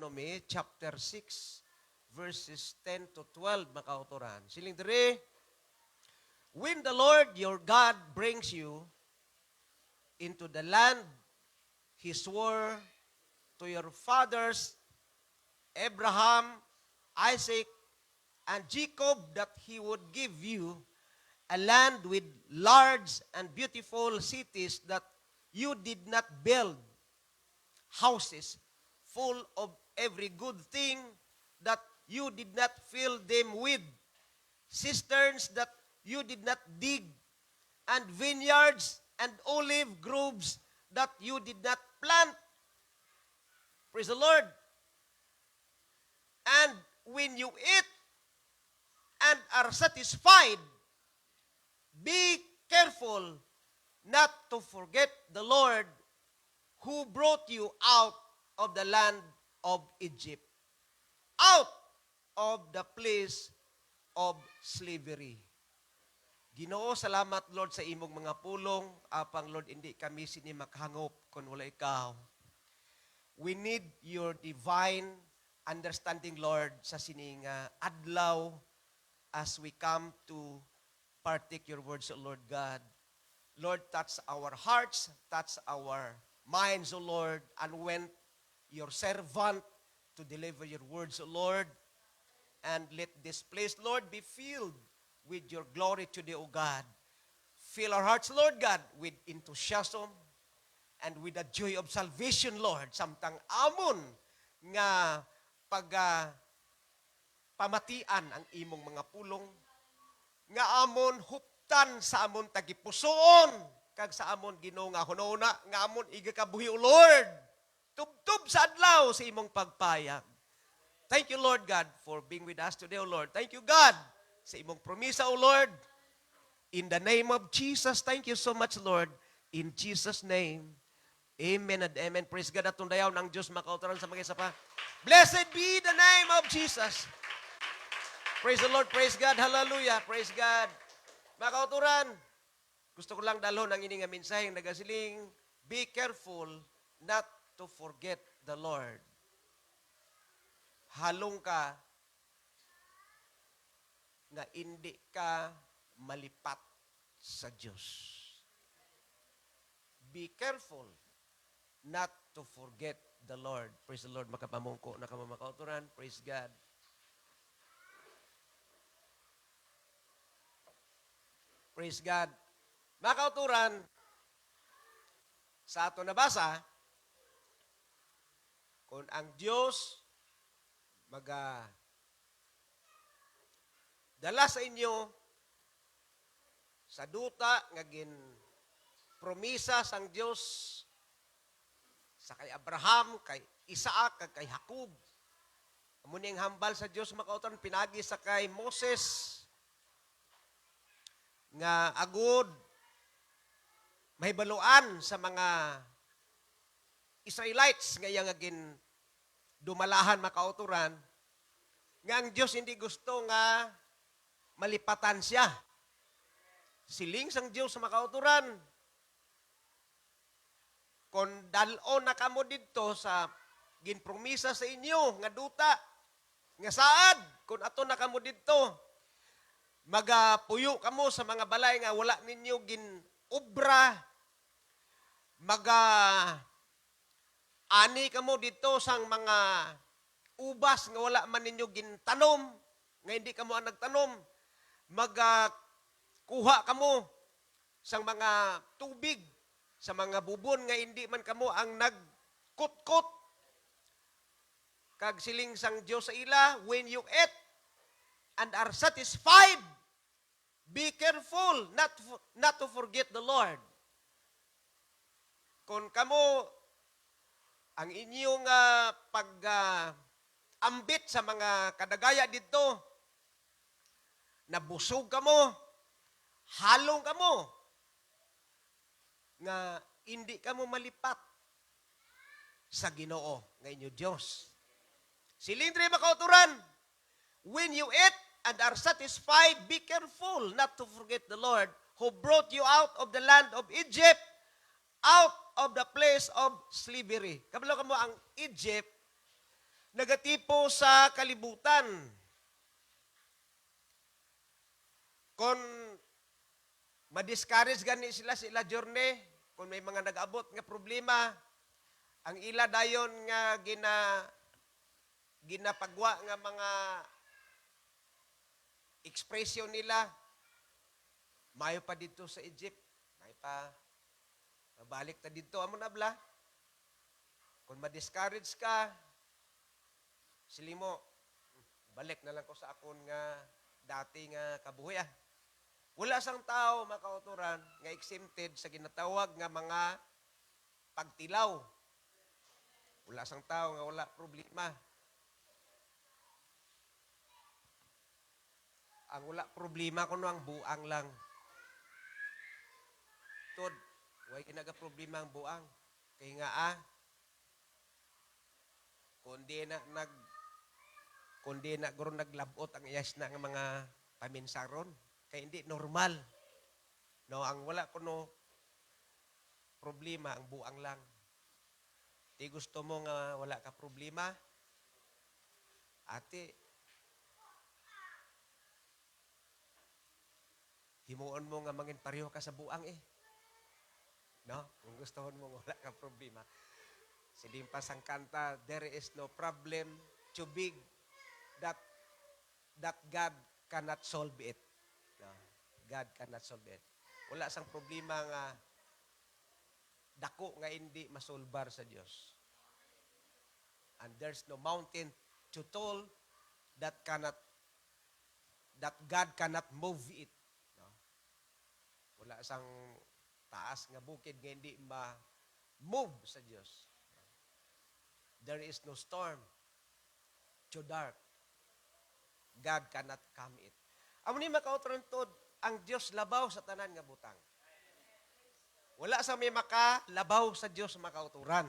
Deuteronomy chapter 6 verses 10 to 12 makauturan. Siling diri, when the Lord your God brings you into the land He swore to your fathers, Abraham, Isaac, and Jacob, that He would give you a land with large and beautiful cities that you did not build, houses full of every good thing that you did not fill them with, cisterns that you did not dig, and vineyards and olive groves that you did not plant. Praise the Lord. And when you eat and are satisfied, be careful not to forget the Lord who brought you out of the land of Egypt, out of the place of slavery. Ginoo, salamat Lord sa imong mga pulong. Apang Lord, hindi kami sini makhangop kung wala ikaw. We need your divine understanding, Lord, sa sining adlaw as we come to partake your words, O Lord God. Lord, touch our hearts, touch our minds, O Lord, and when your servant to deliver your words, O Lord, and let this place, Lord, be filled with your glory today, O God. Fill our hearts, Lord God, with enthusiasm and with the joy of salvation, Lord. Samtang amon nga pamatian ang imong mga pulong, nga amon huptan sa amon tagipusoon, kag sa amon Ginoo nga hunona, nga amon igakabuhi, O Lord. Tubtub sa adlaw sa imong pagpayag. Thank you, Lord God, for being with us today, O Lord. Thank you, God, sa imong promisa, O Lord. In the name of Jesus, thank you so much, Lord. In Jesus' name, amen and amen. Praise God. Atong dayaw ng Diyos makauturan sa mga isa pa. Blessed be the name of Jesus. Praise the Lord. Praise God. Hallelujah. Praise God. Mga kauturan, gusto ko lang dalhon ang ining mensahe ng nagasiling, be careful not to forget the Lord. Halong ka nga hindi ka malipat sa Diyos. Be careful not to forget the Lord. Praise the Lord. Makapamungko na kamamakauturan. Praise God. Praise God. Mga kauturan, sa ato nabasa, kung ang Diyos dala sa inyo sa duta nga gin promisa sang Diyos sa kay Abraham, kay Isaac, kag kay Jacob. Amo ning hambal sa Diyos makautan pinagi sa kay Moses nga agud mahibaluan sa mga Israelites nga yang agin dumalahan makauturan, nga ang Diyos hindi gusto nga malipatan siya. Siling sang Diyos sa makauturan, kung dalon na kamo dito sa ginpromisa sa inyo nga duta, nga saad, kung ato na kamo dito, magapuyo kamo sa mga balay nga wala ninyo ginobra, ani kamo dito sang mga ubas nga wala man ninyo gintanom, nga hindi kamo ang nagtanom, kuha kamo sang mga tubig, sa mga bubon nga hindi man kamo ang nagkutkot. Kag siling sang Diyos sa ila, when you eat and are satisfied, be careful not to forget the Lord. Kung kamo ang inyong pag-ambit sa mga kadagaya dito, nabusog kamo, halong kamo, nga hindi kamo malipat sa Ginoo nga inyo Diyos. Siling diri makauturan, when you eat and are satisfied, be careful not to forget the Lord who brought you out of the land of Egypt, out of the place of slavery. Kabalo kamo ang Egypt, nagatipo sa kalibutan. Kung ma-discourage gani sila journey, kung may mga nag-abot nga problema, ang ila dayon nga ginapagwa nga mga expression nila, mayo pa dito sa Egypt, may pa mabalik ta dito amo na bla. Kung ma-discourage ka, sili mo, balik na lang ko sa akon nga dati nga kabuhi ah. Wala sang tao makauturan nga exempted sa ginatawag nga mga pagtilaw. Wala sang tao nga wala problema. Ang wala problema kuno ang buang lang. Tod, way kinaga problema ang buang. Kay nga kundi na guro naglabot ang iyas na nga mga paminsaron. Kaya hindi normal. No, ang wala kuno problema ang buang lang. Di gusto mo nga wala ka problema, ate, himuon mo nga mangin pareho ka sa buang eh. No? Kung gusto mo wala ka problema. Silimpas ang kanta, there is no problem too big that God cannot solve it. No? God cannot solve it. Wala sang problema nga dako nga hindi masolbar sa Dios. And there's no mountain too tall that God cannot move it. No? Wala sang taas nga bukid nga hindi ma-move sa Dios. There is no storm too dark. God cannot calm it. Amo ni makauturan tod, ang Dios labaw sa tanan nga butang. Wala sa may makalabaw sa Dios makauturan.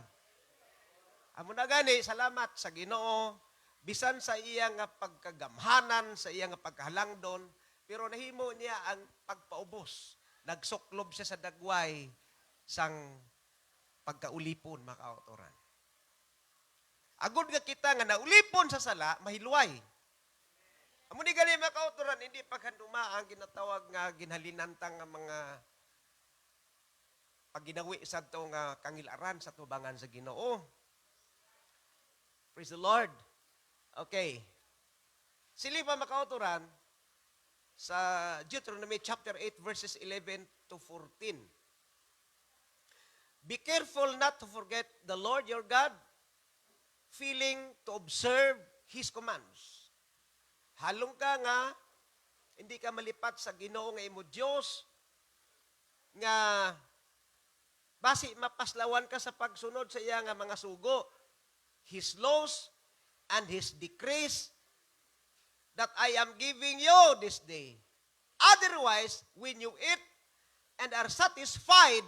Amo na gani, salamat sa Ginoo, bisan sa iya nga pagkagamhanan, sa iya nga pagkahalangdon, pero nahimo niya ang pagpaubos. Nagsuklob siya sa dagway sang pagkaulipon makauturan. Agud nga kita nga naulipon sa sala, mahilway. Amo ni gani makauturan, hindi paghanduma ang ginatawag nga ginhalinantang nga mga pagginawi sa ito nga kangilaran sa tubangan sa Ginoo. Praise the Lord. Okay. Sili pa makauturan sa Deuteronomy chapter 8 verses 11 to 14. Be careful not to forget the Lord your God, feeling to observe His commands. Halong ka nga, hindi ka malipat sa Ginoo nga imo Dios, nga basi mapaslawan ka sa pagsunod sa iya nga mga sugo, His laws and His decrees that I am giving you this day. Otherwise, when you eat and are satisfied,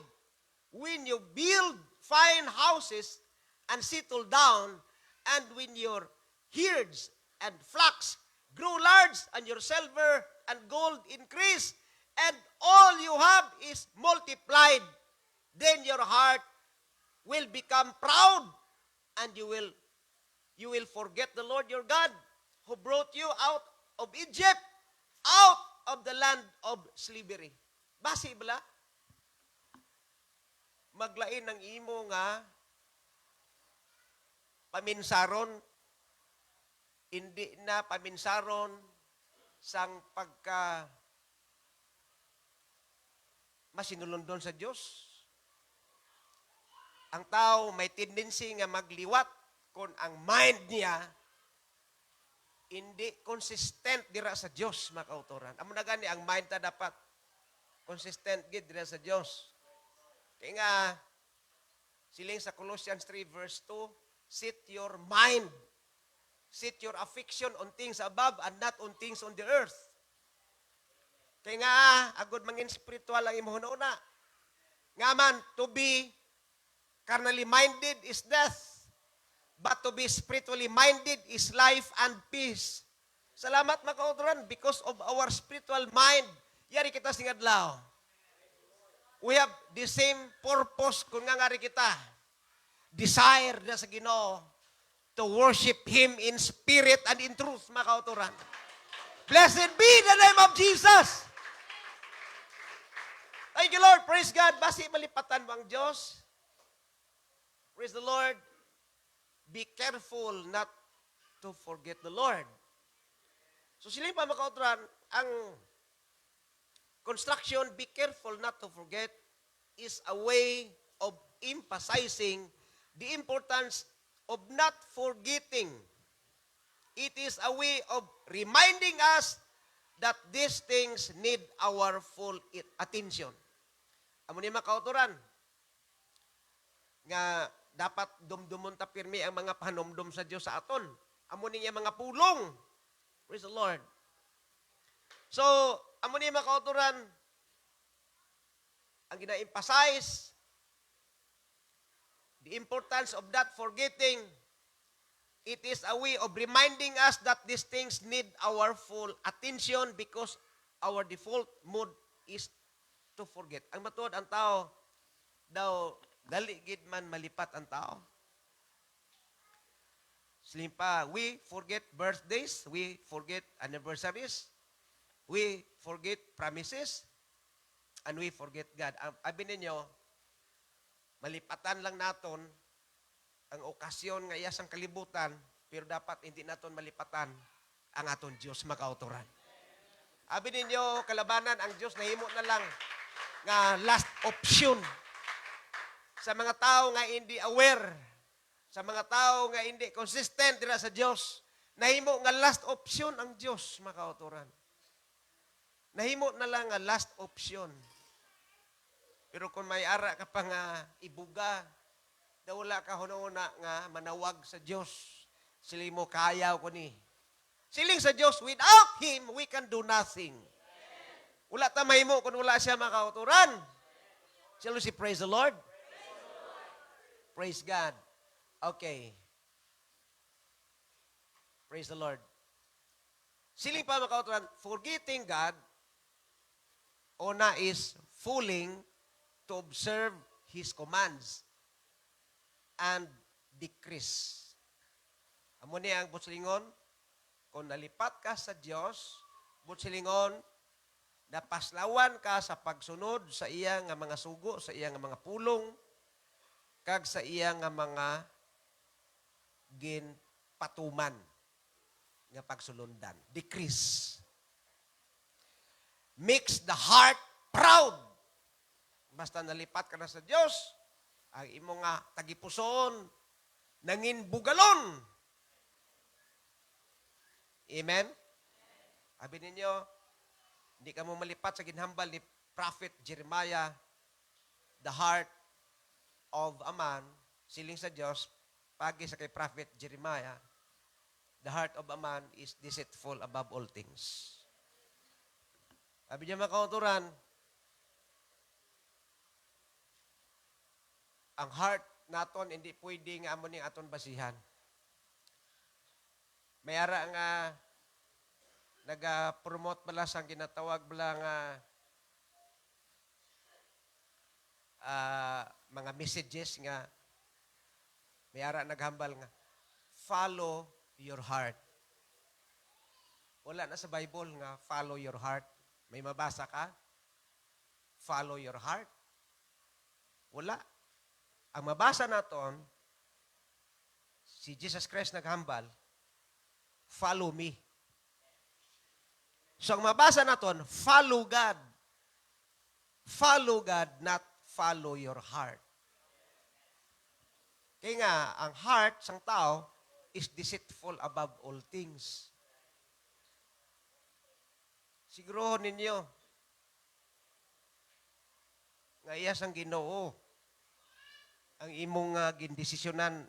when you build fine houses and settle down, and when your herds and flocks grow large, and your silver and gold increase, and all you have is multiplied, then your heart will become proud, and you will forget the Lord your God, who brought you out of Egypt, out of the land of slavery. Basi bala? Maglain ng imo nga paminsaron, hindi na paminsaron sang pagka masinulundon sa Diyos. Ang tao may tendency nga magliwat kung ang mind niya hindi consistent dira sa Diyos, makautoran. Amo na gani, ang mind ta dapat consistent gid dira sa Diyos. Kaya nga, siling sa Colossians 3 verse 2, set your mind, set your affection on things above and not on things on the earth. Kaya nga, agod mangin spiritual ang imo una. Nga man, to be carnally minded is death, but to be spiritually minded is life and peace. Salamat makauturan, because of our spiritual mind, yari kita singadlaw. We have the same purpose kung nga ngari kita. Desire na sa Ginoo to worship Him in spirit and in truth, mga kauturan. Blessed be the name of Jesus! Thank you, Lord. Praise God. Basi malipatan mo ang Diyos. Praise the Lord. Be careful not to forget the Lord. So sila yung pamakauturan, ang construction, be careful not to forget, is a way of emphasizing the importance of not forgetting. It is a way of reminding us that these things need our full attention. Amo ni makauturan nga dapat dumdumon ta pirmi ang mga panomdom sa Dios sa aton. Amo niya mga pulong. Praise the Lord. So, amo ni makauturan ang gina-emphasize the importance of not forgetting. It is a way of reminding us that these things need our full attention because our default mood is to forget. Ang matuod ang tao, daw, dali gid man malipat ang tao. Slimpa, we forget birthdays, we forget anniversaries, we forget promises, and we forget God. Abi ninyo, malipatan lang naton ang okasyon nga iyas ang kalibutan, pero dapat hindi naton malipatan ang aton Diyos makauturan. Abi ninyo, kalabanan, ang Diyos nahimo na lang nga last option sa mga tao nga hindi aware, sa mga tao nga hindi consistent dira sa Diyos. Nahimo nga last option ang Diyos makauturan. Nahimo na lang nga last option. Pero kung may ara ka pa nga ibuga, daw wala ka hununa nga manawag sa Diyos. Sili mo kayaw ko ni. Siling sa Diyos, without Him, we can do nothing. Wala ta mahimo kung wala siya makauturan. Shall we say, praise the Lord? Praise God. Okay. Praise the Lord. Siling pa makauturan, forgetting God, una is fooling to observe His commands and decrease. Amo ni ang butsilingon, kung nalipat ka sa Diyos, butsilingon, napaslawan ka sa pagsunod sa iya nga mga sugo, sa iya nga mga pulong, kag sa iya nga mga ginpatuman nga pagsulundan. Decrease. Makes the heart proud. Basta nalipat ka na sa Diyos, ang imo nga tagipuson, nangin bugalon. Amen? Abi ninyo, hindi ka mo malipat sa ginhambal ni Prophet Jeremiah, the heart of a man, siling sa Diyos, pagi sa kay Prophet Jeremiah, the heart of a man is deceitful above all things. Abi niya mga kauturan, ang heart naton hindi pwede nga amo ning aton basihan. May ara nga naga-promote bala sang ginatawag bala nga mga messages nga may ara naghambal nga follow your heart. Wala na sa Bible nga follow your heart. May mabasa ka? Follow your heart. Wala. Ang mabasa naton, si Jesus Christ naghambal, follow me. So ang mabasa naton, follow God. Follow God, not follow your heart. Kaya nga, ang heart sang tao is deceitful above all things. Siguro ninyo, nga iya sang Ginoo, ang imong gindesisyonan,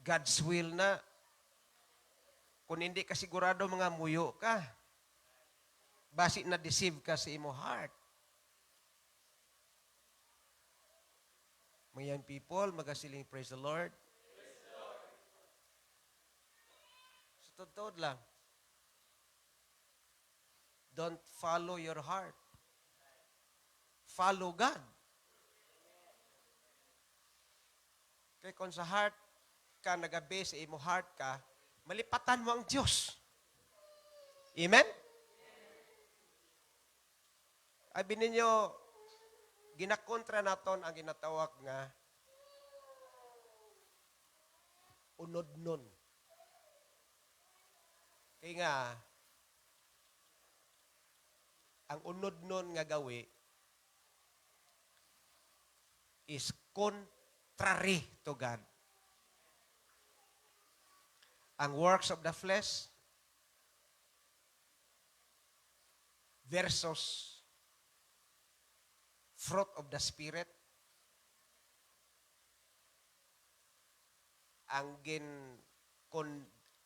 God's will na. Kung hindi ka sigurado, mga muyo ka. Basi na-deceive ka sa imong heart. Mga young people, magasiling praise the Lord. Praise the Lord. So, totoo lang. Don't follow your heart. Follow God. Kaya kung sa heart, ka nagabi sa imo heart ka, malipatan mo ang Diyos. Amen? Abi ninyo, ginakontra naton ang ginatawag nga unod-nun. Kaya nga, ang unod-nun nga gawi is contrary to God. Ang works of the flesh versus fruit of the Spirit. Ang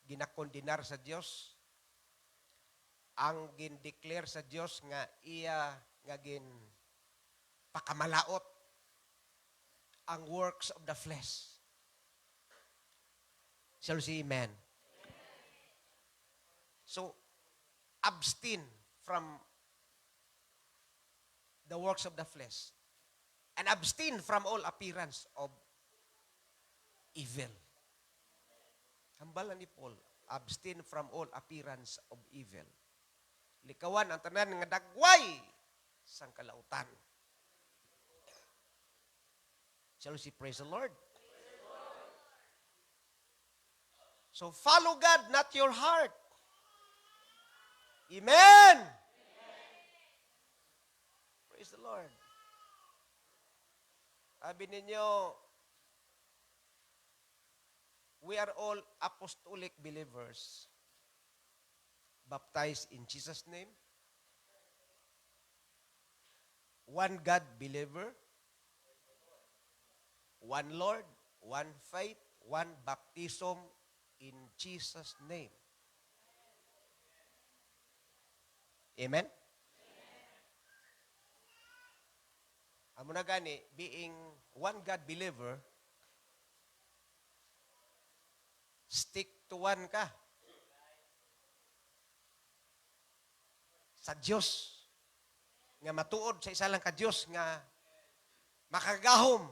ginakondinar sa Diyos, ang gindeclare sa Diyos nga iya nga pakamalaot ang works of the flesh. Shall we say amen? So, abstain from the works of the flesh and abstain from all appearance of evil. Hambalan ni Paul, abstain from all appearance of evil. Likawan ang tanan nga dagway sang kalautan. Shall we say praise the Lord? So follow God, not your heart. Amen. Praise the Lord. Sabi ninyo, we are all apostolic believers, baptized in Jesus' name, one God believer, one Lord, one faith, one baptism in Jesus' name. Amen? Amo na gani, being one God believer, stick to one ka. Sa Diyos. Nga matuod sa isa lang ka Diyos nga makagahom.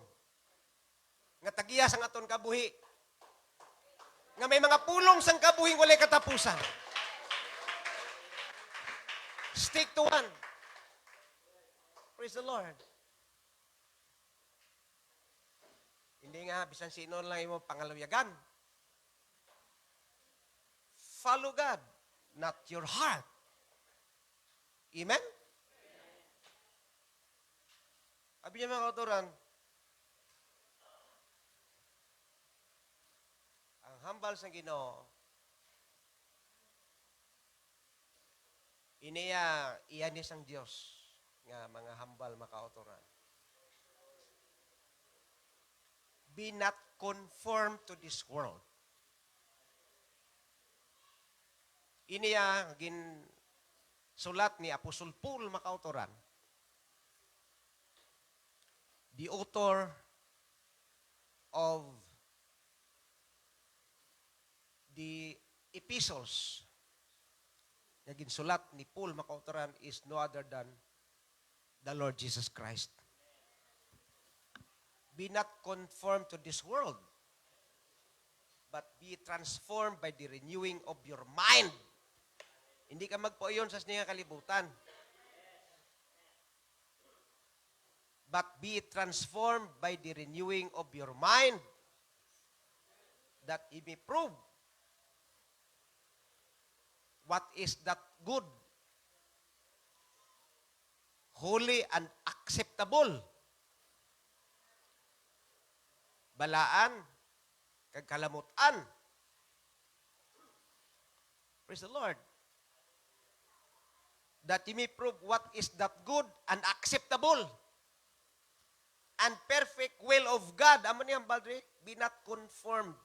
Nga tagiya sang aton kabuhi. Nga may mga pulong sang kabuhing walay katapusan. Stick to one. Praise the Lord. Hindi nga, bisan sino lang yung pangalawiyagan. Follow God, not your heart. Amen? Sabi niya mga kauturan, ang hambal sa Ginoo, iyanis ang Diyos nga mga hambal makauturan. Be not conformed to this world. Iniya sulat ni Apostol Paul makauturan. The author of the epistles na ginsulat ni Paul makauturan is no other than the Lord Jesus Christ. Be not conformed to this world, but be transformed by the renewing of your mind. Hindi ka magpauyon sa sininga kalibutan. But be transformed by the renewing of your mind, that ye may prove what is that good, holy, and acceptable. Balaan, kag kalamutan. Praise the Lord. That ye may prove what is that good and acceptable and perfect will of God. Amo niyang baldri, be not conformed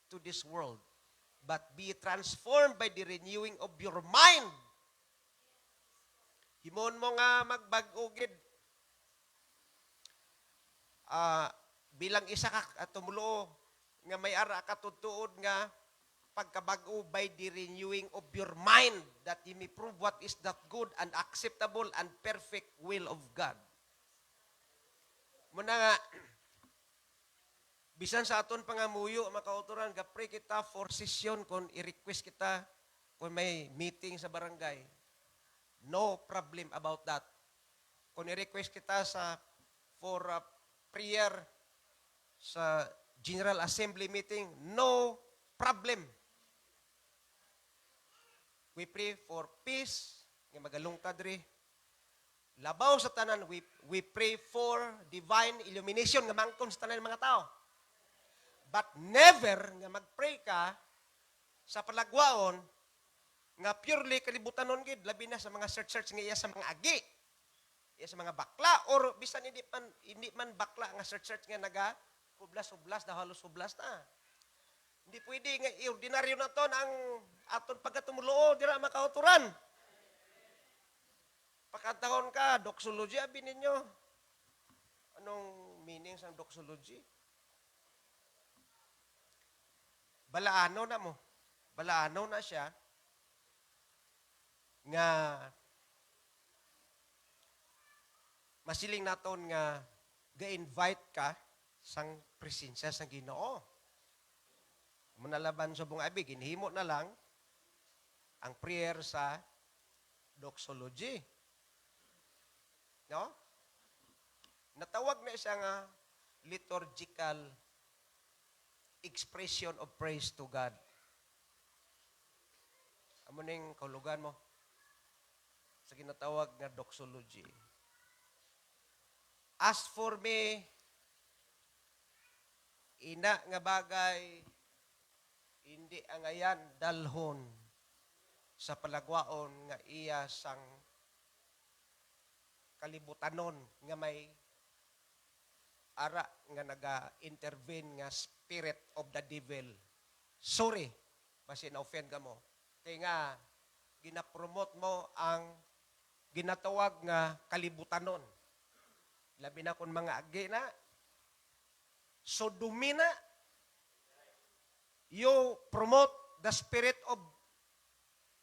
to this world, but be transformed by the renewing of your mind. Himon mo nga magbag-ugid. Bilang isa ka tumulo nga may ara ka tutuod nga pagkabag-o by the renewing of your mind, that you may prove what is that good and acceptable and perfect will of God. Muna nga, Bisan sa aton pangamuyo, mga kauturan, gapray kita for session kung i-request kita kung may meeting sa barangay. No problem about that. Kung i-request kita for prayer sa General Assembly meeting, no problem. We pray for peace, nga magalungtad ri. Labaw sa tanan, we pray for divine illumination, nga mangkon sa tanan ng mga tao. But never nga mag-pray ka sa palagwaon nga purely kalibutanon gid, labi na sa mga church nga iya sa mga agi, iya sa mga bakla, or bisan hindi man bakla nga church nga naga hublas-hublas, halos hublas na. Hindi pwede nga ordinaryo na to ang aton pagkatumuluo dira mga kauturan. Pagkatahon ka, doxology, abi ninyo. Anong meaning sa doxology? Balaano na mo. Balaano na siya nga masiling naton nga ga-invite ka sang presensya sang Ginoo. Manalaban sa buong abig, inhimo na lang ang prayer sa doxology. No? Natawag na siya nga liturgical expression of praise to God. Amo ning kahulugan mo sa ginatawag nga doxology. As for me, ina nga bagay, hindi ang ayan dalhon sa palagwaon nga iya sang kalibutanon nga may ara nga naga-intervene nga spirit of the devil. Sorry, basi na-offend ka mo. Kaya nga, ginapromote mo ang ginatawag nga kalibutanon. Labi na kung mga agi na, sodomi na, you promote the spirit of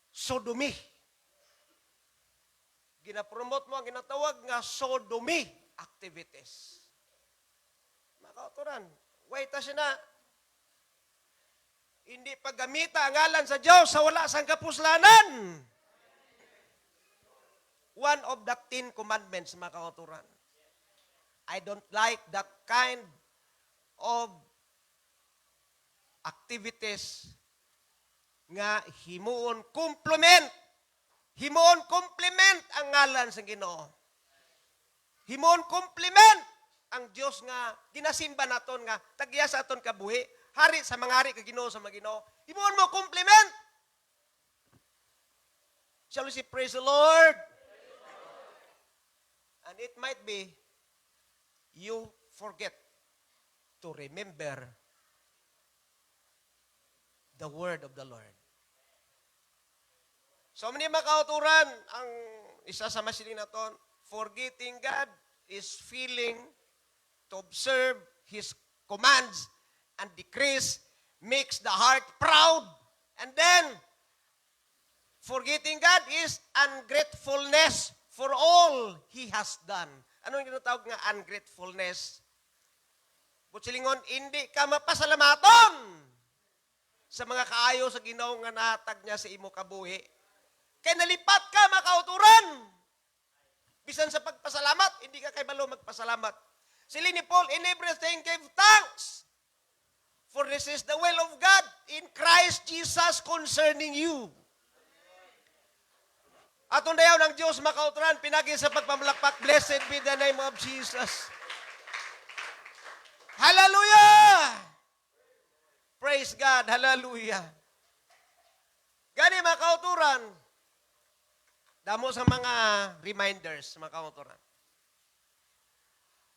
sodomy. Ginapromote mo ang ginatawag nga sodomy activities. Mga kauturan, wait siya na, hindi paggamita ang ngalan sa Diyos sa wala sang kapuslanan. One of the 10 commandments, mga kauturan. I don't like that kind of activities nga himuon complement ang ngalan sa Ginoo. Himuon complement ang Dios nga ginasimba naton nga tagya sa aton kabuhi, hari sa mga hari kag Ginoo sa mga Ginoo. Himuon mo complement. Shall we say praise the Lord? And it might be you forget to remember the word of the Lord. So, mani mga kauturan, ang isa sa masiling naton, forgetting God is feeling to observe His commands and decrees makes the heart proud. And then, forgetting God is ungratefulness for all He has done. Ano yung tinatawag nga ungratefulness? Butsilingon, hindi ka mapasalamaton sa mga kaayo sa Ginoo nga nahatag niya sa imo kabuhi. Kaya nalipat ka, mga kauturan. Bisan sa pagpasalamat, hindi ka kay balo magpasalamat. Sili ni Paul, in everything give thanks. For this is the will of God in Christ Jesus concerning you. Atong dayaw ng Diyos, mga kauturan, pinagi sa pagpamalakpak. Blessed be the name of Jesus. Hallelujah! Praise God. Hallelujah. Gani, mga kauturan, damo sa mga reminders, mga kauturan.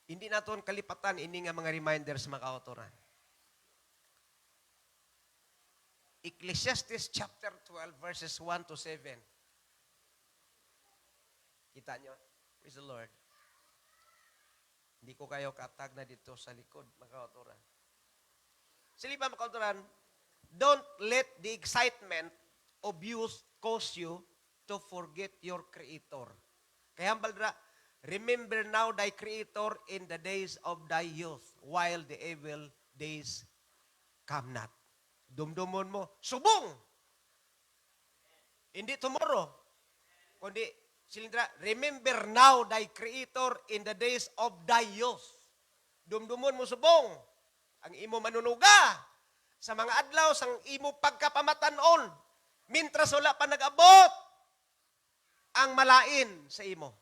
Hindi naton kalipatan, ini nga mga reminders, mga kauturan. Ecclesiastes chapter 12, verses 1 to 7. Kita nyo? Praise the Lord. Hindi ko kayo katag na dito sa likod, mga kauturan. Silipa, mga kauturan, don't let the excitement of youth cause you to forget your Creator. Kaya hambal remember now thy Creator in the days of thy youth, while the evil days come not. Dumdumon mo, subong! Hindi tomorrow, kundi, silindra, remember now thy Creator in the days of thy youth. Dumdumon mo subong, ang imo manunuga, sa mga adlaw, sang imo pagkapamatanon, mintras wala pa nag-abot, ang malain sa imo.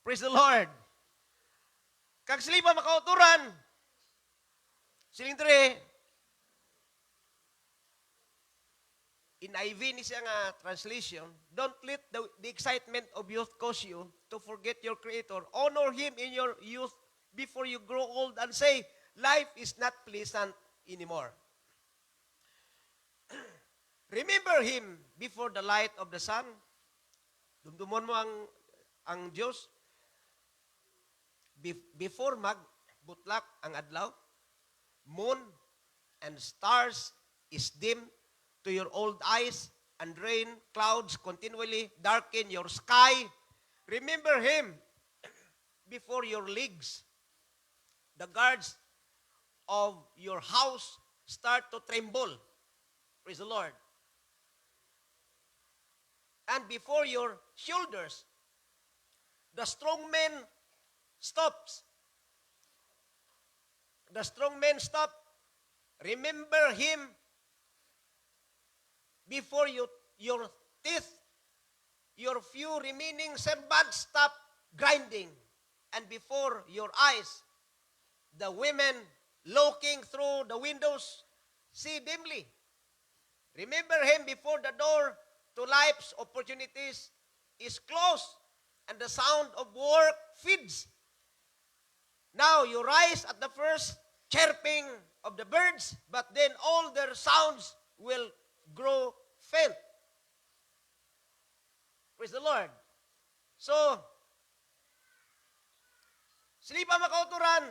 Praise the Lord. Kag sila pa makauturan, silindre, in IV ni siya nga translation, don't let the excitement of youth cause you to forget your Creator. Honor Him in your youth before you grow old and say, life is not pleasant anymore. Remember Him before the light of the sun. Dumdumon mo ang Diyos. Before magbutlak ang adlaw, moon and stars is dim to your old eyes, and rain clouds continually darken your sky. Remember Him before your legs. The guards of your house start to tremble. Praise the Lord. And before your shoulders, the strong man stops. The strong man stop. Remember Him before your teeth, your few remaining servants stop grinding. And before your eyes, the women looking through the windows see dimly. Remember Him before the door to life's opportunities is closed and the sound of work feeds. Now you rise at the first chirping of the birds, but then all their sounds will grow faint. Praise the Lord. So, sila pa makauturan,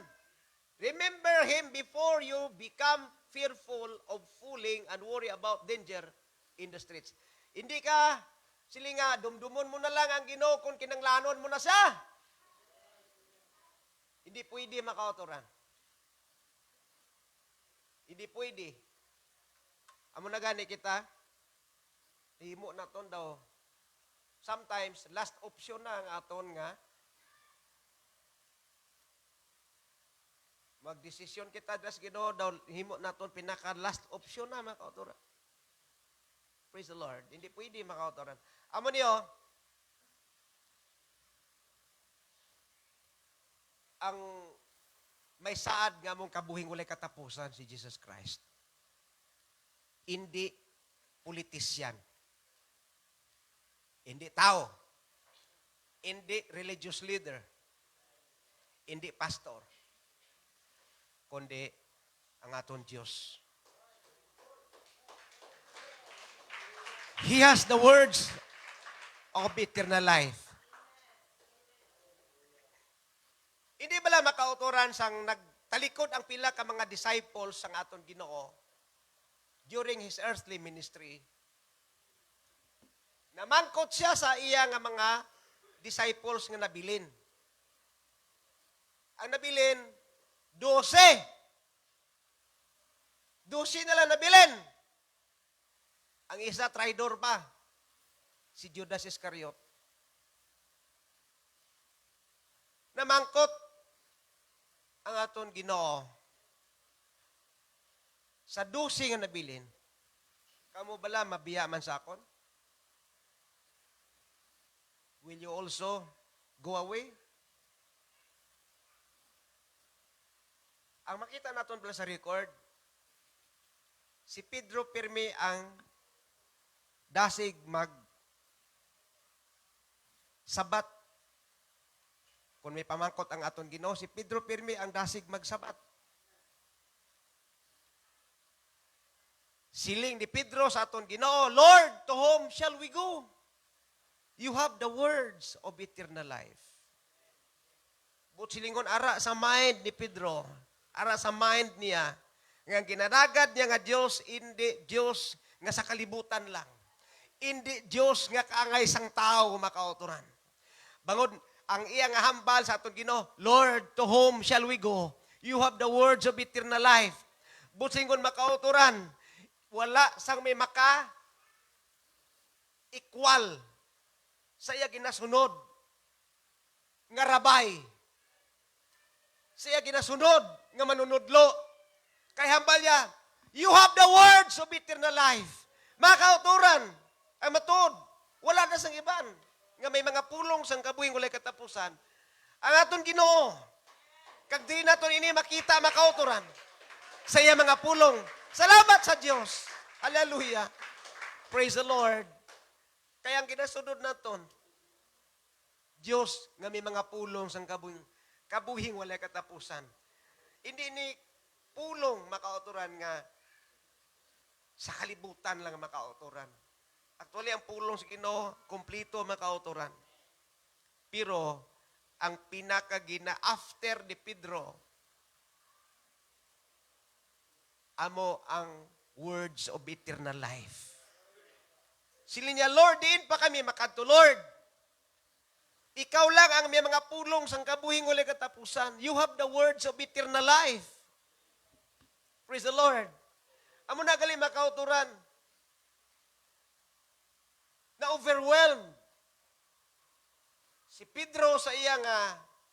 remember Him before you become fearful of fooling and worry about danger in the streets. Hindi ka, sila nga, dumdumon mo na lang ang Ginoo kung kinanglanon mo na siya. Hindi pwede makauturan. Hindi pwede. Amo na gani kita, himo na ton daw. Sometimes, last option na ang aton nga, magdesisyon kita das Ginoo daw, himo na ton pinaka last option na makauturan. Praise the Lord. Hindi pwede makauturan. Amo niyo, ang may saad nga mong kabuhing walay katapusan si Jesus Christ. Hindi politisyan. Hindi tao. Hindi religious leader. Hindi pastor. Kundi ang aton Diyos. He has the words of eternal life. Hindi bala makauturan sang nagtalikod ang pila ka mga disciples sang aton Ginoo during His earthly ministry. Namangkot siya sa iya nga mga disciples nga nabilin. Ang nabilin, 12. 12 na lang nabilin. Ang isa, traidor pa. Si Judas Iscariot. Namangkot ang aton Ginoo sa 12 nga nabilin. Kamo bala mabiya man sa akon? Will you also go away? Ang makita naton pala sa record, si Pedro pirmi ang dasig sabat. Kung may pamangkot ang aton Ginoo, si Pedro pirmi ang dasig magsabat. Siling ni Pedro sa aton Ginoo, Lord, to whom shall we go? You have the words of eternal life. But silingon, ara sa mind ni Pedro, ara sa mind niya, nga ginadagad niya nga Diyos, hindi Diyos nga sa kalibutan lang. Hindi Diyos nga kaangay sang tao makauturan. Bangod, ang iya nga hambal sa aton Ginoo, Lord, to whom shall we go? You have the words of eternal life. Busingon makauturan, wala sang may maka-equal sa iya ginasunod nga rabay. Sa iya ginasunod nga manunudlo. Kay hambal niya, you have the words of eternal life. Mga kauturan, ang matod, wala na sang iban. Nga may mga pulong sang kabuhing walay katapusan. Ang aton Ginoo, kag dili naton ini makita makauturan sa iya mga pulong. Salamat sa Dios. Hallelujah. Praise the Lord. Kaya ang ginasunod naton, Dios nga may mga pulong sang kabuhing walay katapusan. Hindi ni pulong makauturan nga sa kalibutan lang makauturan. Actually, ang pulong sa Ginoo, kumplito makauturan. Pero, ang pinakagina after ni Pedro, amo ang words of eternal life. Sila niya, Lord, diin pa kami makadto, Lord. Ikaw lang ang may mga pulong sang kabuhing walay katapusan. You have the words of eternal life. Praise the Lord. Amo na gali makauturan. Na overwhelmed. Si Pedro sa iyang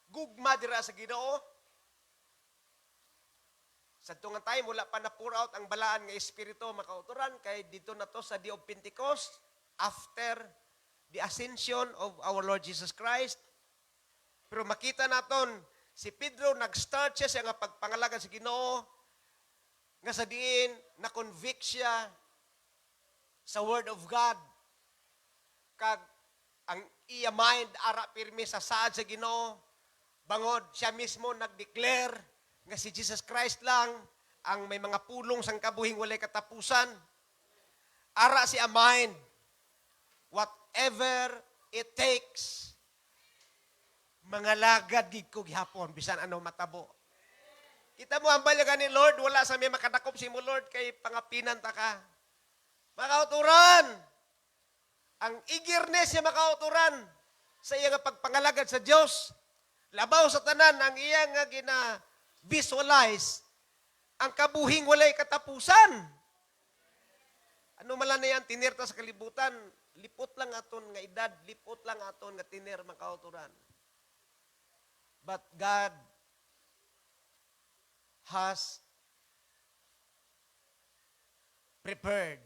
gugma dira sa Ginoo. Sa tungang time, wala pa na-pour out ang balaan nga Espiritu makauturan, kay dito na to sa Day of Pentecost, after the ascension of our Lord Jesus Christ. Pero makita naton, si Pedro nag-start siya sa nga pagpangalagan sa Ginoo, nga sa diin, na-convict siya sa Word of God. Kag ang iya mind ara pirmi sa saad sa Ginoo, bangod siya mismo nag-declare nga si Jesus Christ lang ang may mga pulong sang kabuhing walay katapusan. Ara si a mind, whatever it takes, mga lagad gid ko gihapon bisan ano matabo. Kita mo ang balyagan ni Lord, wala sa may makadakop si mo Lord kay pangapinan ta ka. Makauturan, ang eagerness niya makauturan sa iya nga pagpangalagad sa Dios, labaw sa tanan ang iya nga gina-visualize ang kabuhing walay katapusan. Ano mala na yan, tinirta sa kalibutan, lipot lang aton nga edad, lipot lang aton nga tinir makauturan. But God has prepared.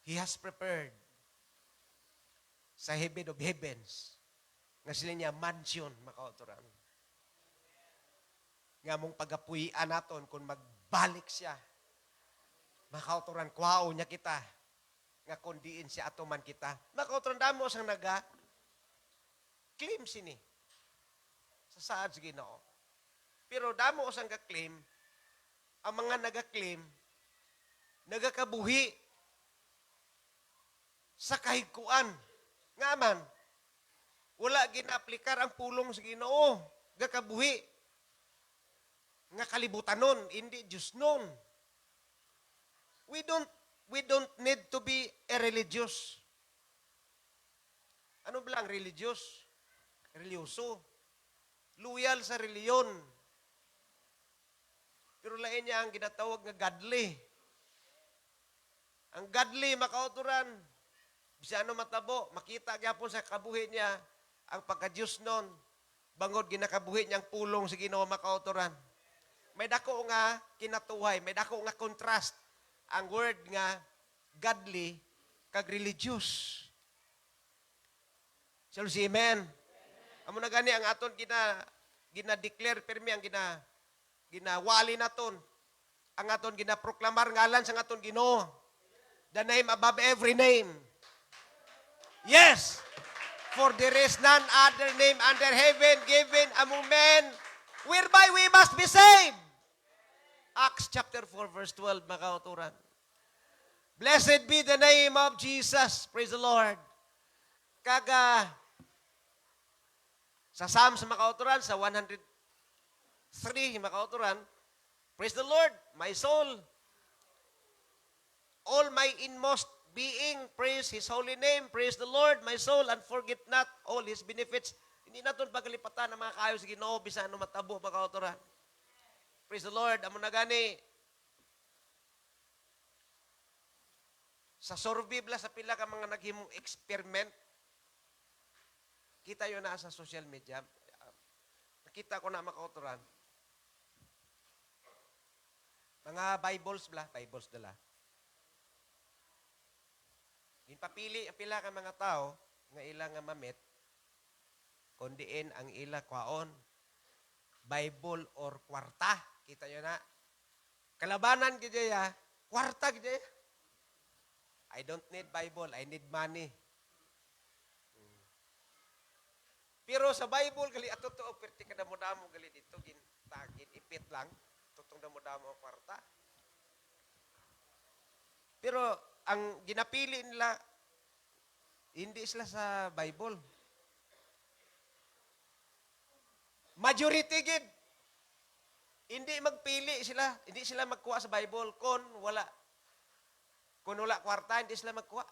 He has prepared sa heaven of heavens nga sila niya mansion makauturan. Nga mong pagapuyian naton kung magbalik siya. Makauturan, kuhao niya kita. Nga kundiin siya atuman kita. Makauturan, damo sang claim sini. Sa saad sa Ginoo. Pero damo sang claim, ang mga naga-claim, nagakabuhi sa kahigkuan. Nga man, wala gina-aplikar ang pulong sa Ginoo. Gakabuhi. Nga kalibutan nun, hindi Diyos nun. We don't need to be a religious. Ano ba lang religious? Religyoso. Loyal sa reliyon. Pero lain niya ang ginatawag nga godly. Ang godly makauturan, bisa ano matabo, makita gyapon sa kabuhi niya ang pagka-Diyos nun, bangod ginakabuhi niyang pulong sa Ginoo makauturan. May dako nga kinatuhay, may dako nga contrast ang word nga godly kag religious. Shall we say amen? Amo na gani ang aton gina-declare permi ang ginawali naton. Ang aton ginaproklamar ngalan sa aton Ginoo. The name above every name. Yes, for there is none other name under heaven given among men whereby we must be saved. Acts chapter 4 verse 12, makauturan. Blessed be the name of Jesus. Praise the Lord. Kaga sa Psalms makauturan, sa 103 makauturan, praise the Lord, my soul. All my inmost being, praise His holy name. Praise the Lord, my soul, and forget not all His benefits. Hindi naton pagalipatan ng mga kayo sa Ginoo bisan ano matabo mga kautoran. Praise the Lord. Amo na gani. Sa survey bla sa pila ka mga naghimong experiment, kita yun na sa social media. Nakita ko na mga kautoran. Mga Bibles dala. Ginpapili ang pila ka mga tao nga ilang nga mamit kundiin ang ila kwaon Bible or kwarta. Kita nyo na. Kalabanan kaya kwarta kaya. I don't need Bible, I need money. Pero sa Bible gali ato to perti kada mo damo gali dito gin ipit lang tutong damo damo ang kwarta. Pero ang ginapili nila, hindi sila sa Bible. Majority gid. Hindi magpili sila. Hindi sila magkuha sa Bible. Kung wala kwarta, hindi sila magkuha.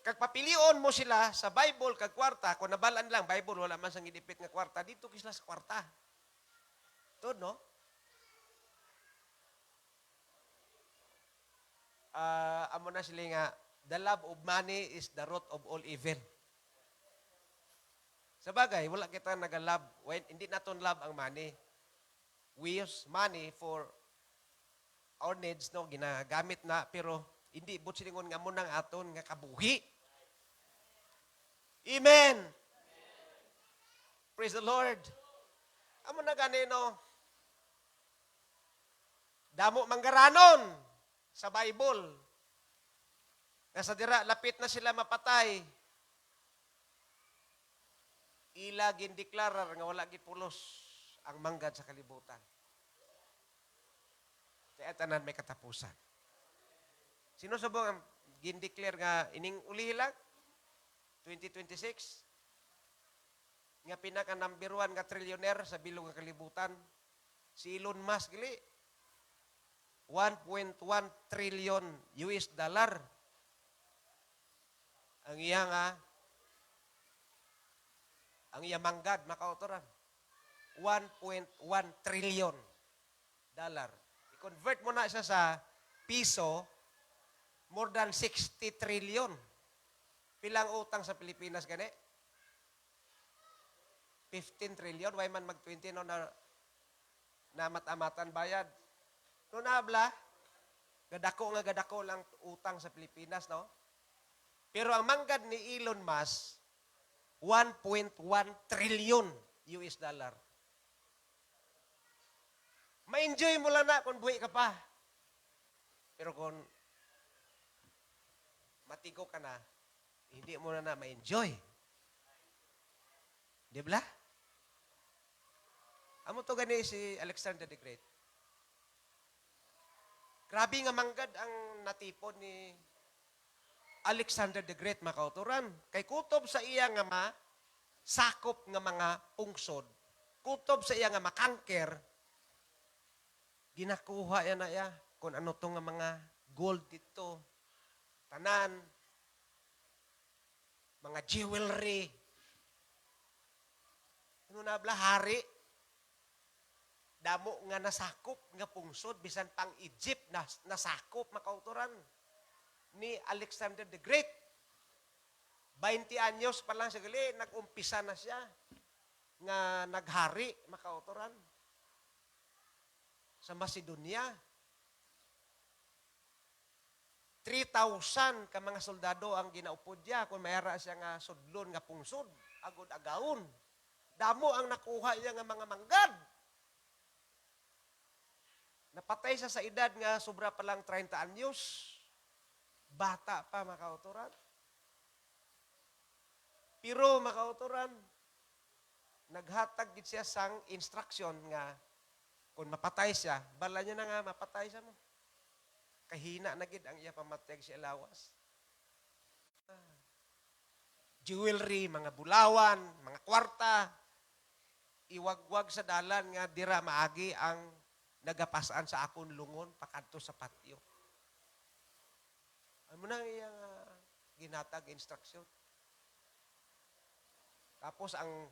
Kag papilion mo sila sa Bible kag kwarta, kung nabalaan lang, Bible, wala man sang gidipit nga kwarta, dito sila sa kwarta. Ito, no? Amo na sila nga, the love of money is the root of all evil. Sa bagay, wala kita nag-love. Hindi naton love ang money. We use money for our needs, no? Ginagamit na, pero hindi but silingon nga mo nang aton nga kabuhi. Amen! Praise the Lord! Amo na ganino, damo manggaranon sa Bible. Nasa dira, lapit na sila mapatay. Ila gindeklarar nga wala gipulos ang manggad sa kalibutan. Kaya tanan may katapusan. Sino sabong ang gindeclare nga ining ulihilag? 2026? Nga pinaka number 1 nga trillionaire sa bilog nga kalibutan? Si Elon Musk, gili. 1.1 trillion US dollar. Ang iya nga, ang iya manggad, makautoran. 1.1 trillion dollar. I-convert mo na siya sa piso, more than 60 trillion. Pilang utang sa Pilipinas gani? 15 trillion. Why man mag-20 no na matamatan bayad? No nabla, gadako lang utang sa Pilipinas, no? Pero ang manggad ni Elon Musk, 1.1 trillion US dollar. Ma-enjoy mo lang na kung buhay ka pa. Pero kung matigo ka na, hindi mo na ma-enjoy. Di ba? Amo to gani si Alexander the Great. Grabe nga manggad ang natipon ni Alexander the Great, makauturan. Kay kutob sa iya nga sakop nga mga pungsod, kutob sa iya nga makangker, ginakuha yan na iya kung ano to nga mga gold dito, tanan, mga jewelry, ano na bla, hari, damo nga nasakop nga pungsod, bisan pang Egypt nasakop, makauturan ni Alexander the Great. 20 anyos pa lang siya gali, nag-umpisa na siya nga naghari, makautoran sa Macedonia. 3,000 ka mga soldado ang ginaupod niya kung mayara siya nga sudlon nga pungsod, agod-agaon. Damo ang nakuha niya nga mga manggad. Napatay siya sa edad nga sobra pa lang 30 anyos. Bata pa, makautoran. Pero, makautoran, naghatag gid siya sang instruction nga kung mapatay siya, bala niya na nga mapatay siya mo. Kahina na gid ang iya pamatay siya lawas. Jewelry, mga bulawan, mga kwarta, iwagwag sa dalan nga dira maagi ang nagapasaan sa akon lungon pakadto sa patio. Ano na iyang ginatag instruction? Tapos ang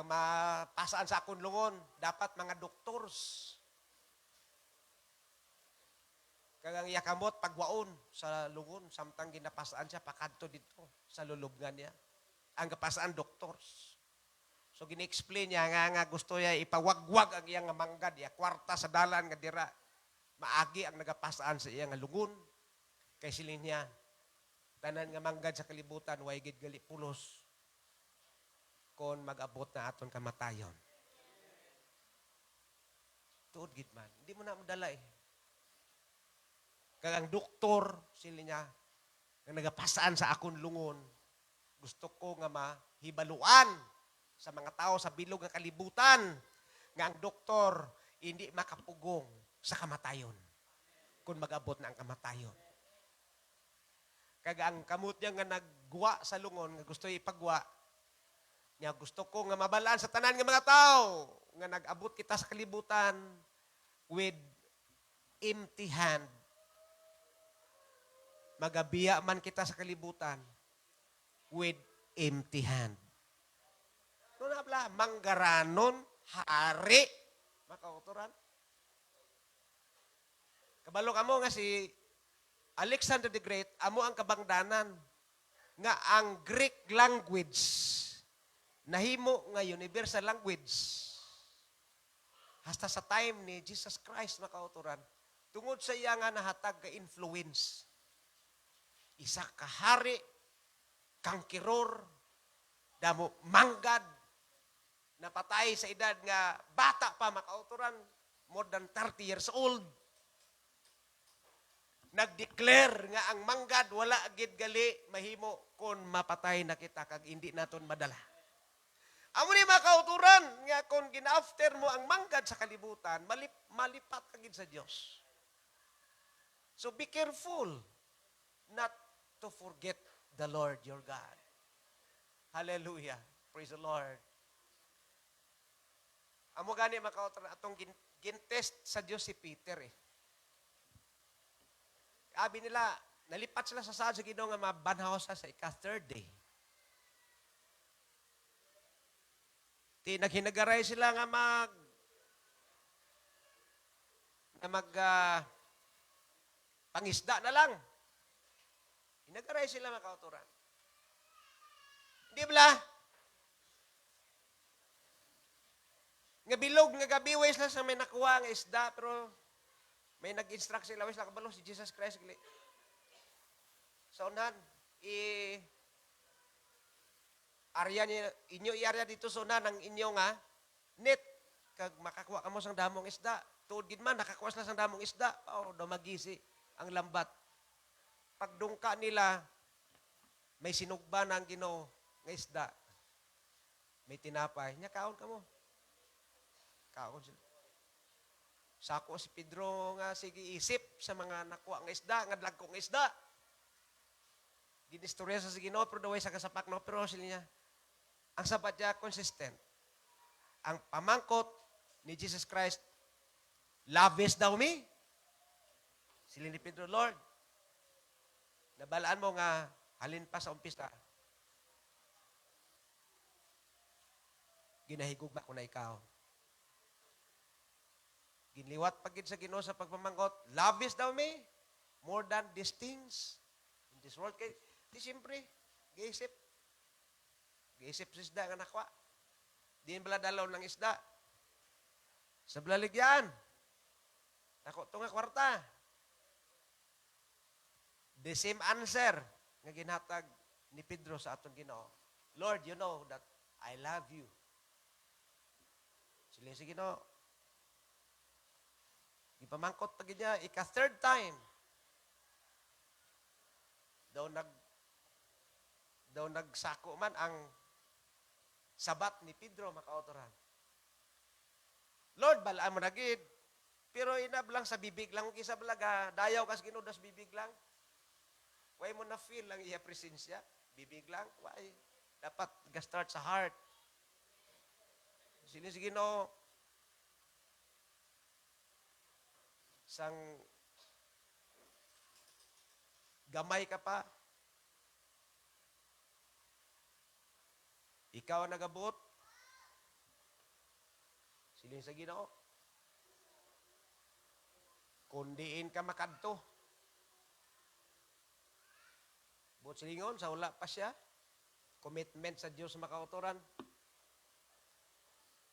mapasaan sa akong lungon, dapat mga doctors. Kagang iya kamot pagwaon sa lungon, samtang ginapasaan siya pakadto dito sa lulubngan niya. Ang kapasaan doctors. So gini-explain niya nga gusto niya ipawagwag ang iyang manggad, ya kwarta sa dalan nga dira. Maagi ang nagapasaan sa iyang lungon. Kay silin niya, tanan nga manggad sa kalibutan, way gid gali pulos kon mag-abot na aton kamatayon. Tuod gid man, hindi mo na madala eh. Kag ang doktor, sila niya, nga nagapasaan sa akong lungon, gusto ko nga mahibaluan sa mga tao sa bilog nga kalibutan nga ang doktor hindi makapugong sa kamatayon kung mag-abot na ang kamatayon. Kag ang kamot niya nga nagguwa sa lungon, nga gusto ipagwa, nga gusto ko nga mabalaan sa tanan nga mga tao nga nag-abot kita sa kalibutan with empty hand. Magabiya man kita sa kalibutan with empty hand. Doon na pala, manggaranon, hari, makauturan. Kabalo ka mo nga si Alexander the Great, amo ang kabangdanan nga ang Greek language nahimo nga universal language. Hasta sa time ni Jesus Christ, makauturan, tungod sa iya nga nahatag ka influence. Isa ka hari, kang kiror, damo manggad, napatay sa edad nga bata pa, makauturan, more than 30 years old. Nag-declare nga ang manggad wala gid gali mahimo kon mapatay na kita kag hindi naton madala. Amo ni makauturan nga kon gina-after mo ang manggad sa kalibutan, malipat ka gid sa Dios. So be careful not to forget the Lord your God. Hallelujah. Praise the Lord. Amo gani makauturan atong gintest sa Dios si Peter eh. Sabi nila, nalipat sila sa saan sa Ginoo nga mabanhaw sa ika-third day. Naghinagaray sila nga pangisda na lang. Hinagaray sila makauturan. Hindi ba? Nga bilog, nga gabiway sila sa may nakuha nga isda, pero may nag-instruct sila, wais lang kabalo si Jesus Christ. Sa unahan, area niya, inyo i-area dito sa unahan ng inyo nga, net, kag makakuha ka mo sang damong isda. Tuod gid man, nakakuha sila sang damong isda, dumagisi ang lambat. Pagdungka nila, may sinugba na ang Ginoo nga isda. May tinapay. Nya kaon ka mo. Kaon sila. Sako si Pedro nga sige isip sa mga nakuha nga isda, nga dagko nga isda. Ginistorya sa Ginoo pero daway sa kasapak no, pero sila niya. Ang sabat niya consistent. Ang pamangkot ni Jesus Christ, lovest thou me? Sila ni Pedro, Lord, nabalaan mo nga halin pa sa umpisa. Ginahigog ba ko na ikaw? Ginliwat pagid sa Ginoo sa pagpamangkot, lovest thou me more than these things in this world. Kaya, di siyempre, giisip sa isda nga nakwa. Di bala dalaw ng isda. Sa balaligyan, tako ito nga kwarta. The same answer nga ginhatag ni Pedro sa aton Ginoo. Lord, you know that I love you. Sila si Ginoo. Ipamangkot pag niya, ika-third time. Daw nagsako man ang sabat ni Pedro makautoran. Lord, balaan mo na gid. Pero inablang sa bibig lang, kisa balaga, dayaw kas Ginoo das bibig lang. Why mo na feel lang iya presensya? Bibig lang. Why? Dapat ga-start sa heart. Sino si Ginoo? Sang gamay ka pa. Ikaw ang nagabot. Siling sa Ginoo. Kundiin ka makadto. But silingon, sa wala pa siya. Commitment sa Diyos makauturan.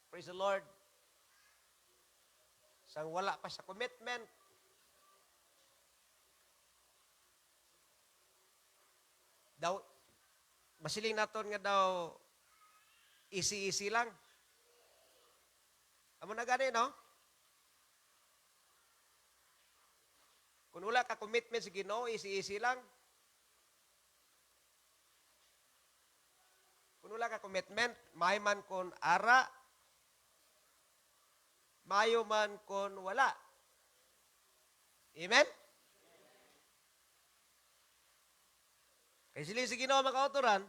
Praise the Lord. Sang wala pa siya commitment. Daw, masiling naton nga daw, easy-easy lang. Amo na gani, no? Kung wala ka commitment sa Ginoo, easy-easy lang. Kung wala ka commitment, may man kon ara, mayo man kon wala. Amen? Kaya sila sa Ginoo makauturan,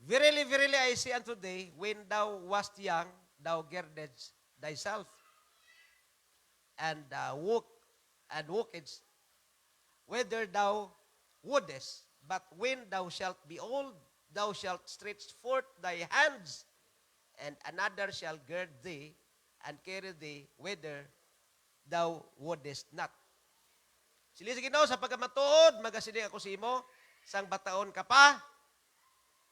verily, verily, I say unto thee, when thou wast young, thou girdedst thyself, and walkedst whither thou wouldest. But when thou shalt be old, thou shalt stretch forth thy hands, and another shall gird thee, and carry thee whither thou wouldest not. Sili sa Ginoo, sa pagkamatuod, magasiling ako sa imo, sang bataon ka pa,